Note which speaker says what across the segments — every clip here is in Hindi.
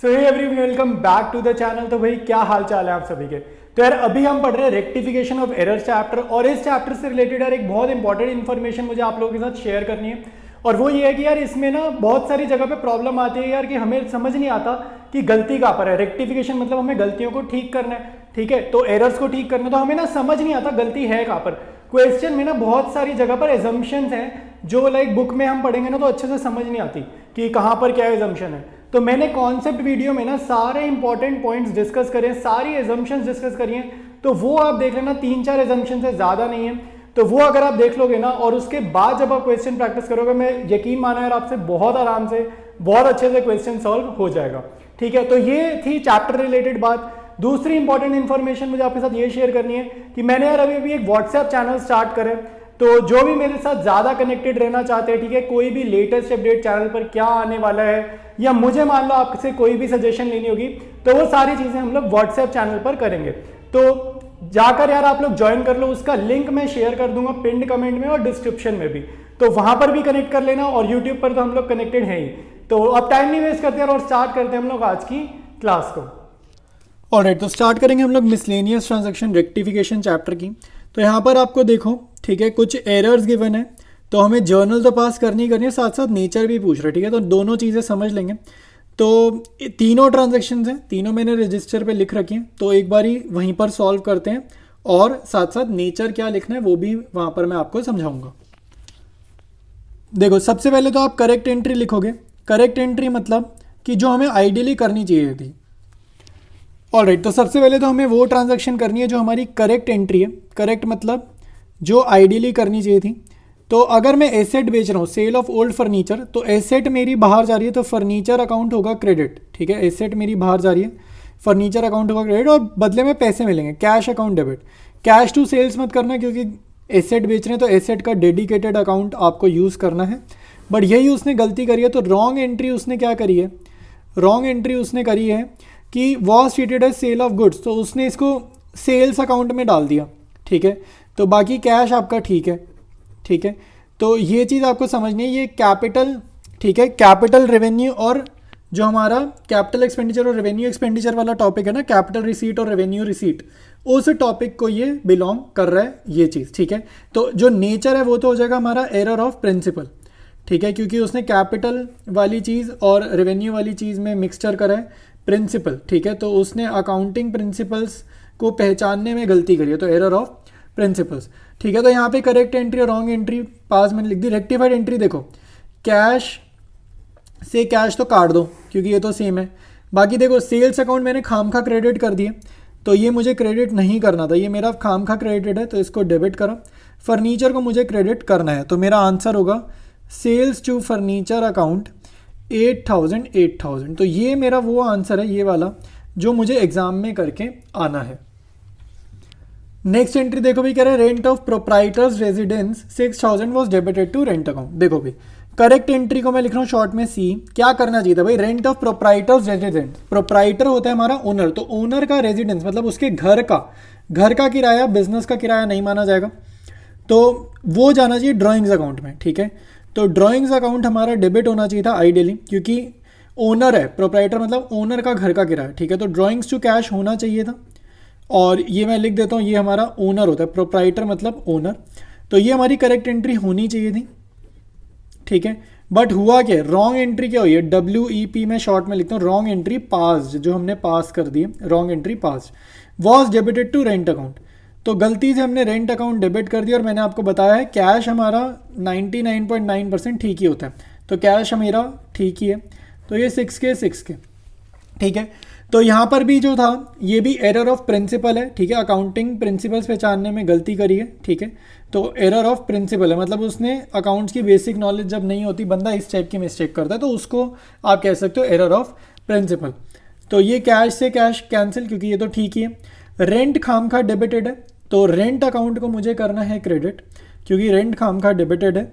Speaker 1: So hey everyone, welcome back to the channel. तो भाई क्या हाल चाल है आप सभी के। तो यार अभी हम पढ़ रहे हैं रेक्टिफिकेशन ऑफ एरर चैप्टर, और इस चैप्टर से रिलेटेड यार एक बहुत इंपॉर्टेंट इन्फॉर्मेशन मुझे आप लोगों के साथ शेयर करनी है। और वो ये है कि यार इसमें ना बहुत सारी जगह पे प्रॉब्लम आती है यार, कि हमें समझ नहीं आता कि गलती कहाँ पर है। रेक्टिफिकेशन मतलब हमें गलतियों को ठीक करना है, ठीक है, तो एरर्स को ठीक करना, तो हमें ना समझ नहीं आता गलती है कहाँ पर। क्वेश्चन में ना बहुत सारी जगह पर एजम्पशंस हैं जो लाइक बुक में हम पढ़ेंगे ना तो अच्छे से समझ नहीं आती कि कहाँ पर क्या एजम्पशन है। तो मैंने कॉन्सेप्ट वीडियो में ना सारे इंपॉर्टेंट पॉइंट्स डिस्कस करे, सारी एजम्पशंस डिस्कस करी हैं, तो वो आप देख लेना। 3-4 एजम्पशंस है, ज़्यादा नहीं है। तो वो अगर आप देख लोगे ना और उसके बाद जब आप क्वेश्चन प्रैक्टिस करोगे, मैं यकीन माना यार आपसे बहुत आराम से बहुत अच्छे से क्वेश्चन सॉल्व हो जाएगा, ठीक है। तो ये थी चैप्टर रिलेटेड बात। दूसरी इंपॉर्टेंट इन्फॉर्मेशन मुझे आपके साथ ये शेयर करनी है कि मैंने यार अभी एक व्हाट्सएप चैनल स्टार्ट करे। तो जो भी मेरे साथ ज़्यादा कनेक्टेड रहना चाहते हैं, ठीक है, कोई भी लेटेस्ट अपडेट चैनल पर क्या आने वाला है, या मुझे मान लो आपसे कोई भी सजेशन लेनी होगी, तो वो सारी चीज़ें हम लोग व्हाट्सएप चैनल पर करेंगे। तो जाकर यार आप लोग ज्वाइन कर लो, उसका लिंक मैं शेयर कर दूंगा पिंड कमेंट में और डिस्क्रिप्शन में भी, तो वहां पर भी कनेक्ट कर लेना। और यूट्यूब पर तो हम लोग कनेक्टेड हैं ही। तो अब टाइम नहीं वेस्ट करते और स्टार्ट करते हैं हम लोग आज की क्लास को। ऑलराइट, तो स्टार्ट करेंगे हम लोग मिसलेनियस ट्रांजैक्शन रेक्टिफिकेशन चैप्टर की। तो यहाँ पर आपको देखो, ठीक है, कुछ एरर्स गिवन है, तो हमें जर्नल तो पास करनी है, साथ साथ नेचर भी पूछ रहे हैं, ठीक है, तो दोनों चीज़ें समझ लेंगे। तो तीनों ट्रांजैक्शंस हैं, तीनों मैंने रजिस्टर पे लिख रखी हैं, तो एक बार ही वहीं पर सॉल्व करते हैं, और साथ साथ नेचर क्या लिखना है वो भी वहाँ पर मैं आपको समझाऊंगा। देखो, सबसे पहले तो आप करेक्ट एंट्री लिखोगे। करेक्ट एंट्री मतलब कि जो हमें आइडियली करनी चाहिए थी। ऑलराइट, तो सबसे पहले तो हमें वो ट्रांजैक्शन करनी है जो हमारी करेक्ट एंट्री है। करेक्ट मतलब जो आइडियली करनी चाहिए थी। तो अगर मैं एसेट बेच रहा हूँ, सेल ऑफ ओल्ड फर्नीचर, तो एसेट मेरी बाहर जा रही है, तो फर्नीचर अकाउंट होगा क्रेडिट, ठीक है। एसेट मेरी बाहर जा रही है, फर्नीचर अकाउंट होगा क्रेडिट, और बदले में पैसे मिलेंगे, cash account debit. Cash to sales मत करना, क्योंकि एसेट बेच रहे हैं तो एसेट का डेडिकेटेड अकाउंट आपको यूज़ करना है। बट यही उसने गलती करी है, तो रॉन्ग एंट्री उसने क्या करी है, रॉन्ग एंट्री उसने करी है कि was treated as sale of goods, तो उसने इसको सेल्स अकाउंट में डाल दिया, ठीक है। तो बाकी कैश आपका ठीक है, ठीक है। तो ये चीज़ आपको समझनी है, ये कैपिटल, ठीक है, कैपिटल रेवेन्यू और जो हमारा कैपिटल एक्सपेंडिचर और रेवेन्यू एक्सपेंडिचर वाला टॉपिक है ना, कैपिटल रिसीट और रेवेन्यू रिसीट, उस टॉपिक को ये बिलोंग कर रहा है ये चीज़, ठीक है। तो जो नेचर है वो तो हो जाएगा हमारा एरर ऑफ प्रिंसिपल, ठीक है, क्योंकि उसने कैपिटल वाली चीज़ और रेवेन्यू वाली चीज़ में मिक्सचर करा है प्रिंसिपल, ठीक है। तो उसने अकाउंटिंग प्रिंसिपल्स को पहचानने में गलती करी है, तो एरर ऑफ प्रिंसिपल्स, ठीक है। तो यहाँ पे करेक्ट एंट्री और रॉन्ग एंट्री पास मैंने लिख दी। रेक्टिफाइड एंट्री देखो, कैश से कैश तो काट दो क्योंकि ये तो सेम है। बाकी देखो, सेल्स अकाउंट मैंने खामखा क्रेडिट कर दिए, तो ये मुझे क्रेडिट नहीं करना था, ये मेरा खामखा क्रेडिट है, तो इसको डेबिट करो। फर्नीचर को मुझे क्रेडिट करना है, तो मेरा आंसर होगा सेल्स टू फर्नीचर अकाउंट 8,000। तो ये मेरा वो आंसर है, ये वाला जो मुझे एग्जाम में करके आना है। नेक्स्ट एंट्री देखो भी, कह रहे हैं rent of proprietors residence 6,000 was debited to rent account. देखो भी, करेक्ट एंट्री को मैं लिख रहा हूँ शॉर्ट में सी। क्या करना चाहिए था भाई, rent of proprietors residence, proprietor होता है हमारा ओनर, तो ओनर का रेजिडेंस मतलब उसके घर का किराया, बिजनेस का किराया नहीं माना जाएगा, तो वो जाना चाहिए ड्राइंग्स अकाउंट में, ठीक है। तो ड्राइंग्स अकाउंट हमारा डेबिट होना चाहिए था आइडियली, क्योंकि ओनर है, प्रोप्राइटर मतलब ओनर का घर का किराया, ठीक है। तो ड्राइंग्स टू कैश होना चाहिए था, और ये मैं लिख देता हूँ, ये हमारा ओनर होता है, प्रोप्राइटर मतलब ओनर, तो ये हमारी करेक्ट एंट्री होनी चाहिए थी, ठीक है। बट हुआ क्या, रॉन्ग एंट्री क्या हुई है, WEP में शॉर्ट में लिखता हूँ, रॉन्ग एंट्री पास, जो हमने पास कर दी है, wrong entry pass. Was debited to rent account, तो गलती से हमने रेंट अकाउंट डेबिट कर दिया, और मैंने आपको बताया है कैश हमारा 99.9% ठीक ही होता है, तो कैश हमारा ठीक ही है, तो ये 6K, ठीक है। तो यहाँ पर भी जो था ये भी एरर ऑफ प्रिंसिपल है, ठीक है, अकाउंटिंग प्रिंसिपल्स पहचानने में गलती करी है, ठीक है। तो एरर ऑफ प्रिंसिपल है, मतलब उसने अकाउंट्स की बेसिक नॉलेज जब नहीं होती, बंदा इस टाइप की मिस्टेक करता है, तो उसको आप कह सकते हो एरर ऑफ प्रिंसिपल। तो ये कैश से कैश कैंसिल, क्योंकि ये तो ठीक ही है। रेंट खामखा डेबिटेड है, तो रेंट अकाउंट को मुझे करना है क्रेडिट, क्योंकि रेंट खामखा डेबिटेड है,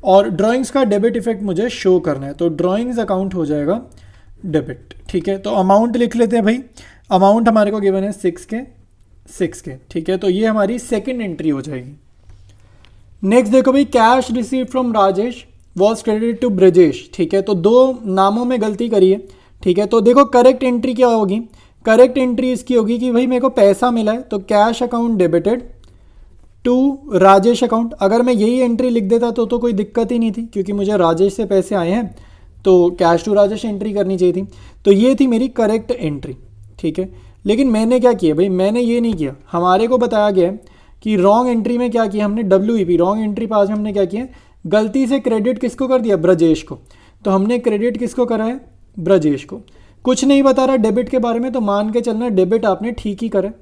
Speaker 1: और ड्राइंग्स का डेबिट इफेक्ट मुझे शो करना है, तो ड्राइंग्स अकाउंट हो जाएगा डेबिट, ठीक है। तो अमाउंट लिख लेते हैं भाई, अमाउंट हमारे को गिवन है 6K, ठीक है। तो ये हमारी सेकंड एंट्री हो जाएगी। नेक्स्ट देखो भाई, cash receive from Rajesh was credited to Brajesh, ठीक है। तो दो नामों में गलती करी है, ठीक है। तो देखो करेक्ट एंट्री क्या होगी, करेक्ट एंट्री इसकी होगी कि भाई मेरे को पैसा मिला है तो cash account debited to Rajesh account. अगर मैं यही एंट्री लिख देता तो कोई दिक्कत ही नहीं थी, क्योंकि मुझे राजेश से पैसे आए हैं तो कैश टू राजेश एंट्री करनी चाहिए थी। तो ये थी मेरी करेक्ट एंट्री, ठीक है। लेकिन मैंने क्या किया भाई, मैंने ये नहीं किया, हमारे को बताया गया है कि रॉन्ग एंट्री में क्या किया हमने, WEP रॉन्ग एंट्री पास में हमने क्या किया, गलती से क्रेडिट किसको कर दिया, ब्रजेश को। तो हमने क्रेडिट किसको करा है, ब्रजेश को। कुछ नहीं बता रहा डेबिट के बारे में, तो मान के चलना डेबिट आपने ठीक ही करा।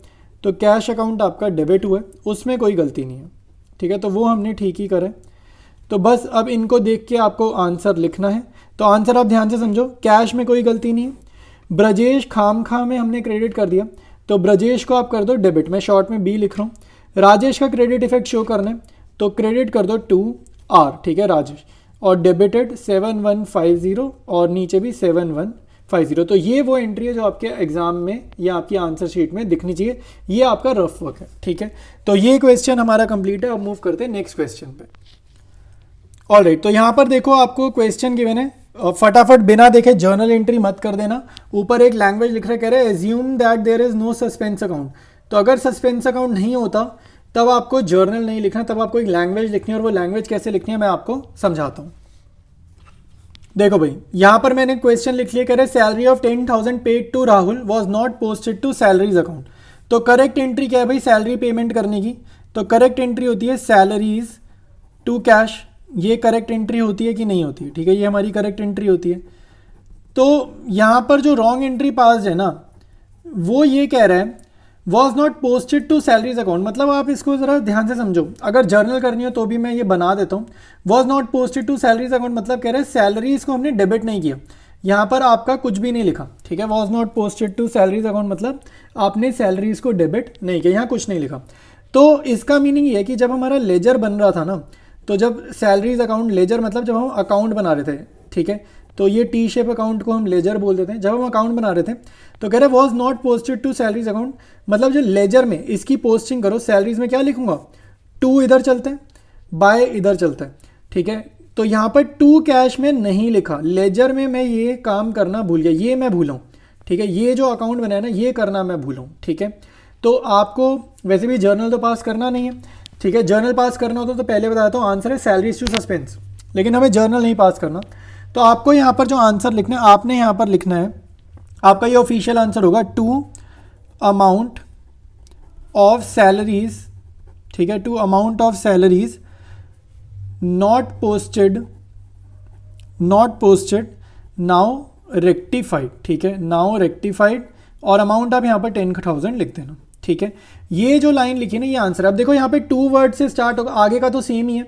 Speaker 1: तो कैश अकाउंट आपका डेबिट हुआ है, उसमें कोई गलती नहीं है, ठीक है। तो वो हमने ठीक ही करा। तो बस अब इनको देख के आपको आंसर लिखना है। तो आंसर आप ध्यान से समझो, कैश में कोई गलती नहीं है, ब्रजेश खाम खा में हमने क्रेडिट कर दिया, तो ब्रजेश को आप कर दो डेबिट, मैं शॉर्ट में B लिख रहा हूँ। राजेश का क्रेडिट इफेक्ट शो करना है तो क्रेडिट कर दो टू R, ठीक है, राजेश, और डेबिटेड 7150 और नीचे भी 7150। तो ये वो एंट्री है जो आपके एग्जाम में या आपकी आंसर शीट में दिखनी चाहिए। ये आपका रफ वर्क है, ठीक है। तो ये क्वेश्चन हमारा कंप्लीट है। अब मूव करते हैं नेक्स्ट क्वेश्चन पे। ऑलराइट, तो यहाँ पर देखो आपको क्वेश्चन गिवन है, फटाफट बिना देखे जर्नल एंट्री मत कर देना। ऊपर एक लैंग्वेज लिख रहा, कह रहे assume that there is no suspense account. तो अगर सस्पेंस अकाउंट नहीं होता तब आपको जर्नल नहीं लिखना, तब आपको एक लैंग्वेज लिखनी है, और वो लैंग्वेज कैसे लिखनी है मैं आपको समझाता हूँ। देखो भाई, यहाँ पर मैंने क्वेश्चन लिख लिया, कह रहे salary of 10,000 paid to Rahul was not posted to salaries account. तो करेक्ट एंट्री क्या है भाई, सैलरी पेमेंट करने की। तो करेक्ट एंट्री होती है सैलरीज टू कैश। ये करेक्ट एंट्री होती है कि नहीं होती है, ठीक है, ये हमारी करेक्ट एंट्री होती है। तो यहाँ पर जो रॉन्ग एंट्री पास है ना, वो ये कह रहा है was not posted to salaries account. मतलब आप इसको ज़रा ध्यान से समझो, अगर जर्नल करनी हो तो भी मैं ये बना देता हूँ। Was not posted to salaries account मतलब कह रहे हैं सैलरीज को हमने डेबिट नहीं किया, यहाँ पर आपका कुछ भी नहीं लिखा, ठीक है। Was not posted to salaries account मतलब आपने सैलरीज को डेबिट नहीं किया, यहाँ कुछ नहीं लिखा। तो इसका मीनिंग ये है कि जब हमारा लेजर बन रहा था ना, तो जब सैलरीज अकाउंट, लेजर मतलब जब हम अकाउंट बना रहे थे, ठीक है, तो ये टी शेप अकाउंट को हम लेजर बोल देते हैं। जब हम अकाउंट बना रहे थे तो कह रहे was not posted to salaries account, मतलब जो लेजर में इसकी पोस्टिंग करो, सैलरीज में क्या लिखूंगा, टू इधर चलते हैं, बाय इधर चलता है, ठीक है। तो यहाँ पर टू कैश में नहीं लिखा, लेजर में मैं ये काम करना भूल गया, ये मैं भूला हूँ, ठीक है। ये जो अकाउंट बनाया ना, ये करना मैं भूला हूँ, ठीक है। तो आपको वैसे भी जर्नल तो पास करना नहीं है, ठीक है। जर्नल पास करना होता तो पहले बताता हूँ, आंसर है सैलरीज टू सस्पेंस, लेकिन हमें जर्नल नहीं पास करना। तो आपको यहाँ पर जो आंसर लिखना है, आपने यहाँ पर लिखना है, आपका ये ऑफिशियल आंसर होगा टू अमाउंट ऑफ सैलरीज, ठीक है, to amount of salaries not posted now rectified, ठीक है, नाउ रेक्टिफाइड, और अमाउंट आप यहाँ पर 10,000 लिख देना, ठीक है। ये जो लाइन लिखी ना, ये आंसर। अब देखो यहाँ पे टू वर्ड से स्टार्ट होगा, आगे का तो सेम ही है,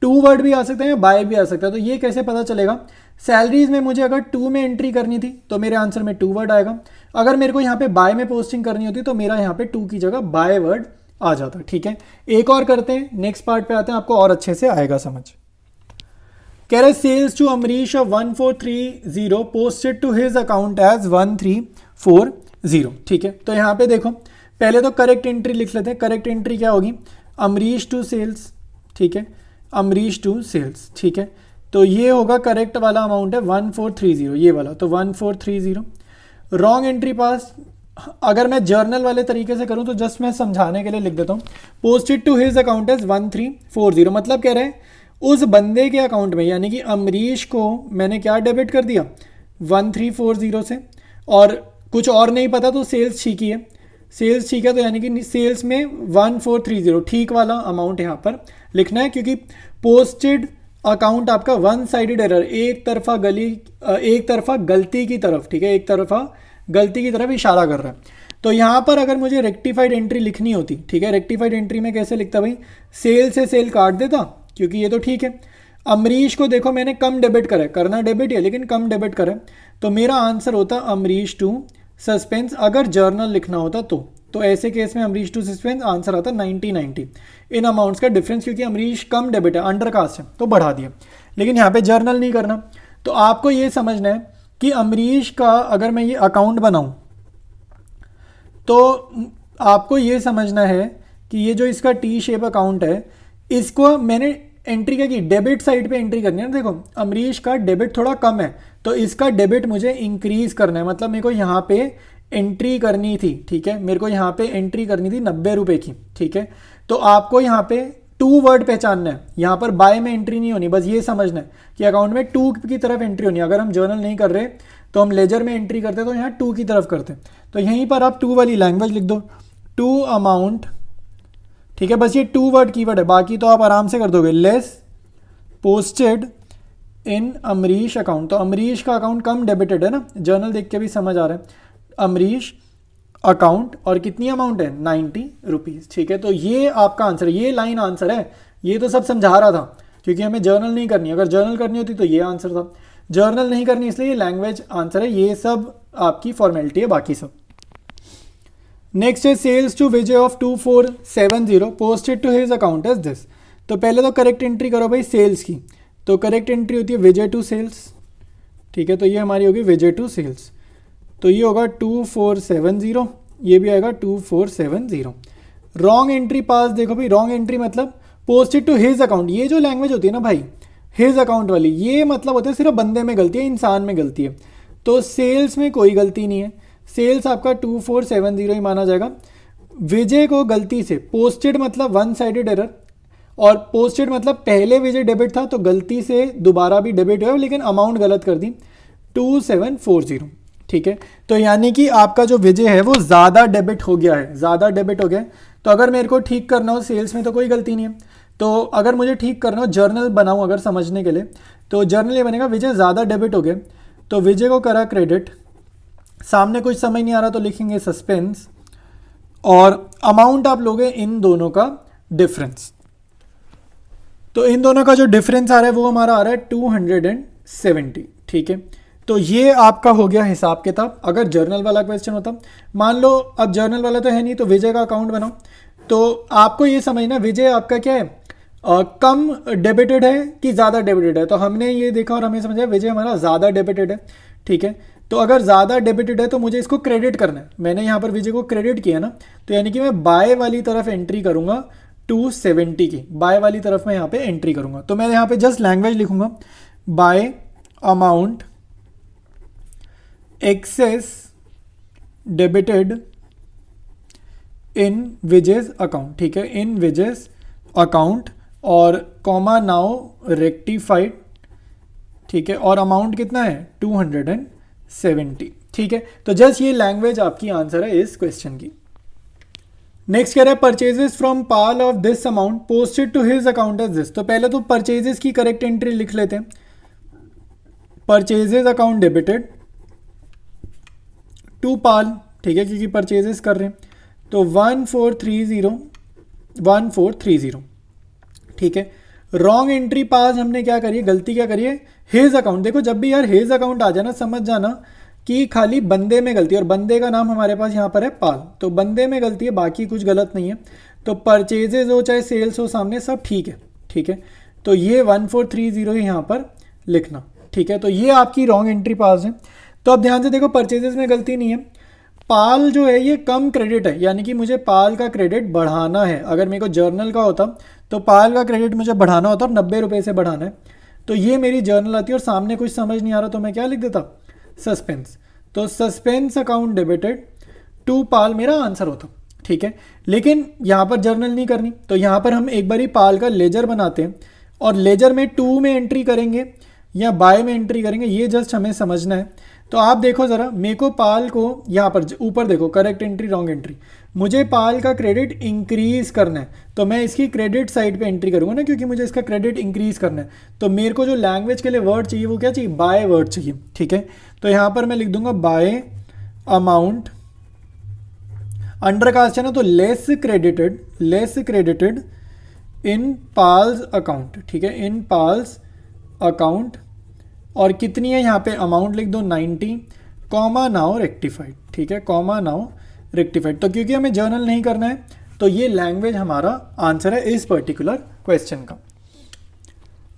Speaker 1: टू वर्ड भी आ सकते हैं, बाय भी आ सकता है। तो ये कैसे पता चलेगा, सैलरीज में मुझे अगर टू में एंट्री करनी थी तो मेरे आंसर में टू वर्ड आएगा, अगर मेरे को यहाँ पे बाय में पोस्टिंग करनी होती तो मेरा यहाँ पे टू की जगह बाय वर्ड आ जाता, ठीक है। एक और करते हैं, नेक्स्ट पार्ट पे आते हैं, आपको और अच्छे से आएगा समझ। कह रहे sales to Amrish of 1430 posted to his account as 1340, ठीक है। तो यहाँ पे देखो, पहले तो करेक्ट एंट्री लिख लेते हैं। करेक्ट एंट्री क्या होगी, अमरीश टू सेल्स, ठीक है, अमरीश टू सेल्स, ठीक है। तो ये होगा करेक्ट वाला अमाउंट है 1430, ये वाला, तो 1430। रॉन्ग एंट्री पास, अगर मैं जर्नल वाले तरीके से करूं तो जस्ट मैं समझाने के लिए लिख देता हूं, posted to his account as 1340, मतलब कह रहे हैं उस बंदे के अकाउंट में, यानी कि अमरीश को मैंने क्या डेबिट कर दिया 1340 से, और कुछ और नहीं पता तो सेल्स ठीक ही है, सेल्स ठीक है, तो यानी कि सेल्स में 1430 ठीक वाला अमाउंट यहाँ पर लिखना है, क्योंकि पोस्टेड अकाउंट आपका वन साइडेड एरर, एक तरफा गलती की तरफ, ठीक है, एक तरफा गलती की तरफ इशारा कर रहा है। तो यहाँ पर अगर मुझे रेक्टिफाइड एंट्री लिखनी होती, ठीक है, रेक्टिफाइड एंट्री में कैसे लिखता भाई, सेल से सेल काट देता, क्योंकि ये तो ठीक है। अमरीश को देखो मैंने कम डेबिट करा है, करना डेबिट है लेकिन कम डेबिट करा है, तो मेरा आंसर होता अमरीश टू सस्पेंस। अगर जर्नल लिखना होता तो ऐसे केस में अमरीश टू सस्पेंस आंसर आता 90 इन अमाउंट्स का डिफरेंस, क्योंकि अमरीश कम डेबिट है, अंडर कास्ट है, तो बढ़ा दिया। लेकिन यहाँ पे जर्नल नहीं करना। तो आपको ये समझना है कि अमरीश का अगर मैं ये अकाउंट बनाऊं तो आपको ये समझना है कि ये जो इसका टी शेप अकाउंट है, इसको मैंने एंट्री क्या की, डेबिट साइड पे एंट्री करनी है ना। देखो अमरीश का डेबिट थोड़ा कम है, तो इसका डेबिट मुझे इंक्रीज करना है, मतलब मेरे को यहाँ पे एंट्री करनी थी, ठीक है, मेरे को यहाँ पे एंट्री करनी थी 90 रुपये की, ठीक है। तो आपको यहाँ पे 2 वर्ड पहचानना है, यहाँ पर बाय में एंट्री नहीं होनी, बस ये समझना है कि अकाउंट में 2 की तरफ एंट्री होनी है। अगर हम जर्नल नहीं कर रहे तो हम लेजर में एंट्री करते तो यहाँ 2 की तरफ करते, तो यहीं पर आप 2 वाली लैंग्वेज लिख दो, टू अमाउंट, ठीक है। बस ये 2 वर्ड कीवर्ड है, बाकी तो आप आराम से कर दोगे। Less posted in Amrish account, तो अमरीश का अकाउंट कम डेबिटेड है ना, जर्नल देख के भी समझ आ रहा है। अमरीश अकाउंट और कितनी अमाउंट है 90 रुपीज़, ठीक है। तो ये आपका आंसर है, ये लाइन आंसर है। ये तो सब समझा रहा था क्योंकि हमें जर्नल नहीं करनी, अगर जर्नल करनी होती तो ये आंसर था, जर्नल नहीं करनी इसलिए ये लैंग्वेज आंसर है। ये सब आपकी फॉर्मेलिटी है, बाकी सब। नेक्स्ट है sales to Vijay of 2470 posted to his account as this. तो पहले तो करेक्ट एंट्री करो भाई सेल्स की, तो करेक्ट एंट्री होती है विजय टू सेल्स, ठीक है। तो ये हमारी होगी विजय टू सेल्स, तो ये होगा 2470, ये भी आएगा 2470। रॉन्ग एंट्री पास, देखो भाई रॉन्ग एंट्री मतलब पोस्टेड टू हिज अकाउंट, ये जो लैंग्वेज होती है ना भाई हिज अकाउंट वाली, ये मतलब होता है सिर्फ बंदे में गलती है, इंसान में गलती है। तो सेल्स में कोई गलती नहीं है, सेल्स आपका 2470 ही माना जाएगा। विजय को गलती से, पोस्टेड मतलब वन साइडेड एरर, और पोस्टेड मतलब पहले विजय डेबिट था तो गलती से दोबारा भी डेबिट हुआ, लेकिन अमाउंट गलत कर दी 2740, ठीक है। तो यानी कि आपका जो विजय है वो ज़्यादा डेबिट हो गया है, ज़्यादा डेबिट हो गया है। तो अगर मेरे को ठीक करना हो, सेल्स में तो कोई गलती नहीं है, तो अगर मुझे ठीक करना हो जर्नल बनाऊं अगर समझने के लिए, तो जर्नल ये बनेगा विजय ज़्यादा डेबिट हो गया, तो विजय को करा क्रेडिट, सामने कुछ समझ नहीं आ रहा तो लिखेंगे सस्पेंस, और अमाउंट आप लोगे इन दोनों का डिफरेंस। तो इन दोनों का जो डिफरेंस आ रहा है वो हमारा आ रहा है 270, ठीक है। तो ये आपका हो गया हिसाब किताब। अगर जर्नल वाला क्वेश्चन होता, मान लो अब जर्नल वाला तो है नहीं, तो विजय का अकाउंट बनाओ, तो आपको ये समझना विजय आपका क्या है, कम डेबिटेड है कि ज़्यादा डेबिटेड है। तो हमने ये देखा और हमें समझा विजय हमारा ज़्यादा डेबिटेड है, ठीक है। तो अगर ज़्यादा डेबिटेड है तो मुझे इसको क्रेडिट करना है, मैंने यहाँ पर विजय को क्रेडिट किया ना, तो यानी कि मैं बाय वाली तरफ एंट्री करूँगा 270 की, बाय वाली तरफ मैं यहाँ पे एंट्री करूँगा। तो मैं यहाँ पे जस्ट लैंग्वेज लिखूँगा, bye amount access debited in Vijay's account, ठीक है, इन विजय's अकाउंट, और कॉमा नाउ रेक्टिफाइड, ठीक है, और अमाउंट कितना है 270, ठीक है। तो जस्ट ये लैंग्वेज आपकी आंसर है इस क्वेश्चन की। नेक्स्ट कह रहा है purchases from Pal of this amount posted to his account as this. तो पहले तो परचेजेस की करेक्ट एंट्री लिख लेते हैं, परचेजेस अकाउंट डेबिटेड टू पाल, ठीक है, क्योंकि परचेजेस कर रहे हैं, तो 1430, ठीक है। रॉन्ग एंट्री पास हमने क्या करी है, गलती क्या करी है, हिज अकाउंट। देखो जब भी यार हिज अकाउंट आ जाए ना, समझ जाना कि खाली बंदे में गलती है, और बंदे का नाम हमारे पास यहाँ पर है पाल, तो बंदे में गलती है, बाकी कुछ गलत नहीं है। तो परचेजेज हो चाहे सेल्स हो, सामने सब ठीक है, ठीक है। तो ये 1430 यहाँ पर लिखना, ठीक है। तो ये आपकी रॉन्ग एंट्री पास है। तो अब ध्यान से देखो परचेजेस में गलती नहीं है, पाल जो है ये कम क्रेडिट है, यानी कि मुझे पाल का क्रेडिट बढ़ाना है। अगर मेरे को जर्नल का होता तो पाल का क्रेडिट मुझे बढ़ाना होता और 90 रुपये से बढ़ाना है। तो ये मेरी जर्नल आती है और सामने कुछ समझ नहीं आ रहा तो मैं क्या लिख देता, सस्पेंस। तो सस्पेंस अकाउंट डेबिटेड टू पाल मेरा आंसर होता, ठीक है। लेकिन यहाँ पर जर्नल नहीं करनी, तो यहाँ पर हम एक बारी पाल का लेजर बनाते हैं, और लेजर में 2 में एंट्री करेंगे या बाय में एंट्री करेंगे, ये जस्ट हमें समझना है। तो आप देखो ज़रा, मेरे को पाल को यहाँ पर ऊपर देखो करेक्ट एंट्री रॉन्ग एंट्री, मुझे पाल का क्रेडिट इंक्रीज करना है, तो मैं इसकी क्रेडिट साइड पे एंट्री करूँगा ना, क्योंकि मुझे इसका क्रेडिट इंक्रीज करना है। तो मेरे को जो लैंग्वेज के लिए वर्ड चाहिए वो क्या चाहिए, बाय वर्ड चाहिए, ठीक है। तो यहाँ पर मैं लिख दूंगा बाय अमाउंट, अंडर कास्ट है ना, तो लेस क्रेडिटेड इन पाल्स अकाउंट, ठीक है, इन पाल्स अकाउंट, और कितनी है यहाँ पे अमाउंट लिख दो 90, कॉमा नाउ रेक्टिफाइड, ठीक है, कॉमा नाउ रेक्टिफाइड। तो क्योंकि हमें जर्नल नहीं करना है तो ये लैंग्वेज हमारा आंसर है इस पर्टिकुलर क्वेश्चन का।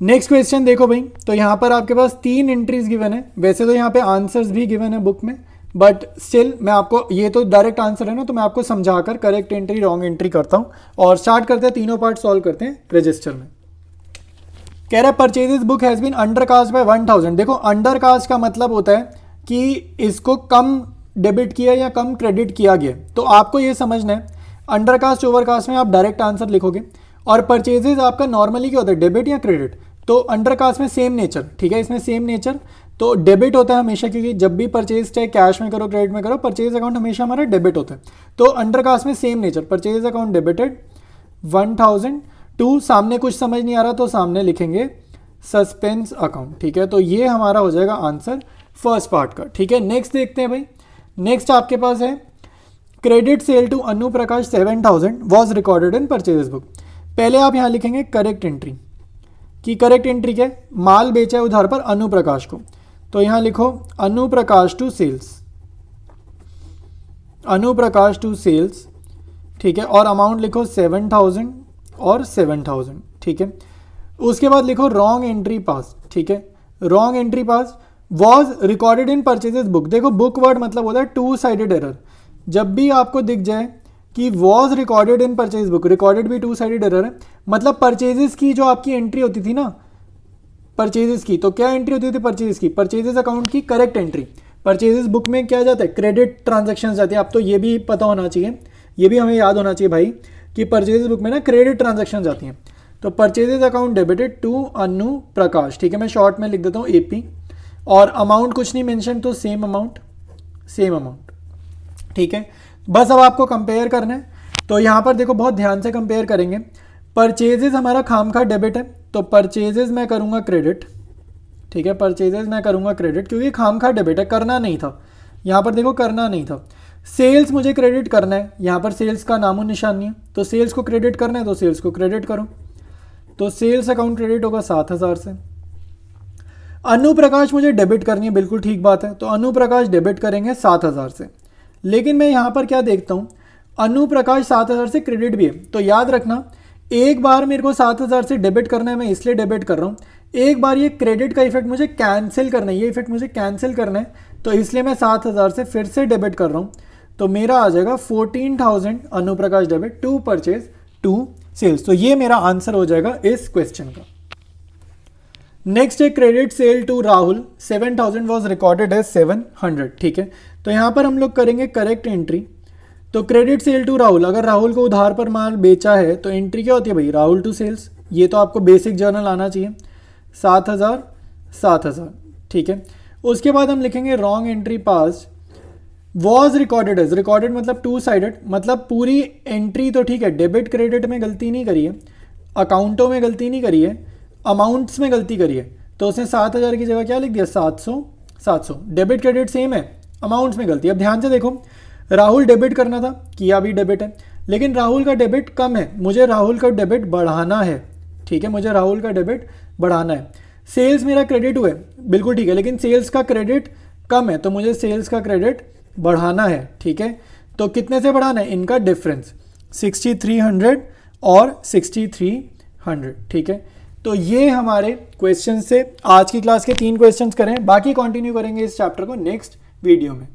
Speaker 1: नेक्स्ट क्वेश्चन देखो भाई, तो यहाँ पर आपके पास 3 एंट्रीज गिवन है, वैसे तो यहाँ पे आंसर्स भी गिवन है बुक में, बट स्टिल मैं आपको, ये तो डायरेक्ट आंसर है ना, तो मैं आपको समझाकर करेक्ट एंट्री रॉन्ग एंट्री करता हूँ, और स्टार्ट करते हैं, तीनों पार्ट सॉल्व करते हैं रजिस्टर में। कह रहा है purchases book has been undercast by 1000। देखो अंडरकास्ट का मतलब होता है कि इसको कम डेबिट किया या कम क्रेडिट किया गया। तो आपको ये समझना है अंडरकास्ट ओवरकास्ट में आप डायरेक्ट आंसर लिखोगे, और परचेजेस आपका नॉर्मली क्या होता है, डेबिट या क्रेडिट। तो अंडरकास्ट में सेम नेचर, ठीक है, इसमें सेम नेचर, तो डेबिट होता है हमेशा, क्योंकि जब भी परचेज चाहे कैश में करो क्रेडिट में करो, परचेज अकाउंट हमेशा हमारा डेबिट होता है। तो अंडरकास्ट में same nature, purchase account debited 1000 to, सामने कुछ समझ नहीं आ रहा तो सामने लिखेंगे सस्पेंस अकाउंट, ठीक है। तो ये हमारा हो जाएगा आंसर फर्स्ट पार्ट का, ठीक है। नेक्स्ट देखते हैं भाई, नेक्स्ट आपके पास है credit sale to Anu Prakash 7000 was recorded in purchase book. पहले आप यहाँ लिखेंगे करेक्ट एंट्री, कि करेक्ट एंट्री क्या है, माल बेचा है उधार पर अनु प्रकाश को, तो यहाँ लिखो Anu Prakash to sales, Anu Prakash to sales, ठीक है, और अमाउंट लिखो 7000 और 7000, ठीक है। उसके बाद लिखो रॉन्ग एंट्री पास, ठीक है, wrong entry pass was recorded in purchases book. देखो बुक वर्ड मतलब होता है टू साइडेड एरर। जब भी आपको दिख जाए कि was recorded in purchase book, recorded भी टू साइडेड एरर है, मतलब परचेजेस की जो आपकी एंट्री होती थी ना, परचेजेस की, तो क्या एंट्री होती थी परचेजेस की, परचेजेस अकाउंट की करेक्ट एंट्री। परचेजेस बुक में क्या जाता है, क्रेडिट ट्रांजेक्शन जाते हैं। अब तो ये भी पता होना चाहिए, ये भी हमें याद होना चाहिए भाई, कि परचेजेस बुक में ना क्रेडिट ट्रांजेक्शन जाती हैं। तो purchases account debited to Anu प्रकाश, ठीक है, मैं शॉर्ट में लिख देता हूँ AP, और अमाउंट कुछ नहीं मेंशन, तो सेम अमाउंट, सेम अमाउंट, ठीक है। बस अब आपको कंपेयर करना है, तो यहाँ पर देखो बहुत ध्यान से कंपेयर करेंगे। परचेजेस हमारा खामखा डेबिट है, तो परचेजेस मैं करूँगा क्रेडिट, ठीक है, परचेजेस मैं करूँगा क्रेडिट, क्योंकि खामखा डेबिट है, करना नहीं था, यहाँ पर देखो करना नहीं था। सेल्स मुझे क्रेडिट करना है, यहाँ पर सेल्स का नामो निशान नहीं है, तो सेल्स को क्रेडिट करना है तो सेल्स को क्रेडिट करो, तो सेल्स अकाउंट क्रेडिट होगा 7000 से। अनु प्रकाश मुझे डेबिट करनी है, बिल्कुल ठीक बात है, तो अनु प्रकाश डेबिट करेंगे 7000 से। लेकिन मैं यहाँ पर क्या देखता हूँ, अनु प्रकाश 7000 से क्रेडिट भी है, तो याद रखना एक बार मेरे को 7000 से डेबिट करना है, मैं इसलिए डेबिट कर रहा हूँ। एक बार ये क्रेडिट का इफेक्ट मुझे कैंसिल करना है, ये इफेक्ट मुझे कैंसिल करना है, तो इसलिए मैं 7000 से फिर से डेबिट कर रहा हूँ। तो मेरा आ जाएगा 14000 Anu Prakash debit to purchase to sales. तो ये मेरा आंसर हो जाएगा इस क्वेश्चन का। नेक्स्ट है credit sale to Rahul 7000 was recorded as 700, ठीक है। तो यहाँ पर हम लोग करेंगे करेक्ट एंट्री। तो क्रेडिट सेल टू राहुल, अगर राहुल को उधार पर माल बेचा है तो एंट्री क्या होती है भाई, राहुल टू सेल्स। ये तो आपको बेसिक जर्नल आना चाहिए, 7000 7000, ठीक है। उसके बाद हम लिखेंगे wrong entry pass was recorded as, recorded मतलब टू साइडेड, मतलब पूरी एंट्री तो ठीक है, डेबिट क्रेडिट में गलती नहीं करी है, अकाउंटों में गलती नहीं करी है, अमाउंट्स में गलती करी है, तो उसने 7000 की जगह क्या लिख दिया 700 700। डेबिट क्रेडिट सेम है, अमाउंट्स में गलती। अब ध्यान से देखो, राहुल डेबिट करना था, किया भी डेबिट है, लेकिन राहुल का डेबिट कम है, मुझे राहुल का डेबिट बढ़ाना है, ठीक है, मुझे राहुल का डेबिट बढ़ाना है। सेल्स मेरा क्रेडिट हुआ है, बिल्कुल ठीक है, लेकिन सेल्स का क्रेडिट कम है, तो मुझे सेल्स का क्रेडिट बढ़ाना है, ठीक है। तो कितने से बढ़ाना है, इनका डिफरेंस 6300 और 6300, ठीक है। तो ये हमारे क्वेश्चन से आज की क्लास के 3 क्वेश्चंस करें, बाकी कंटिन्यू करेंगे इस चैप्टर को नेक्स्ट वीडियो में।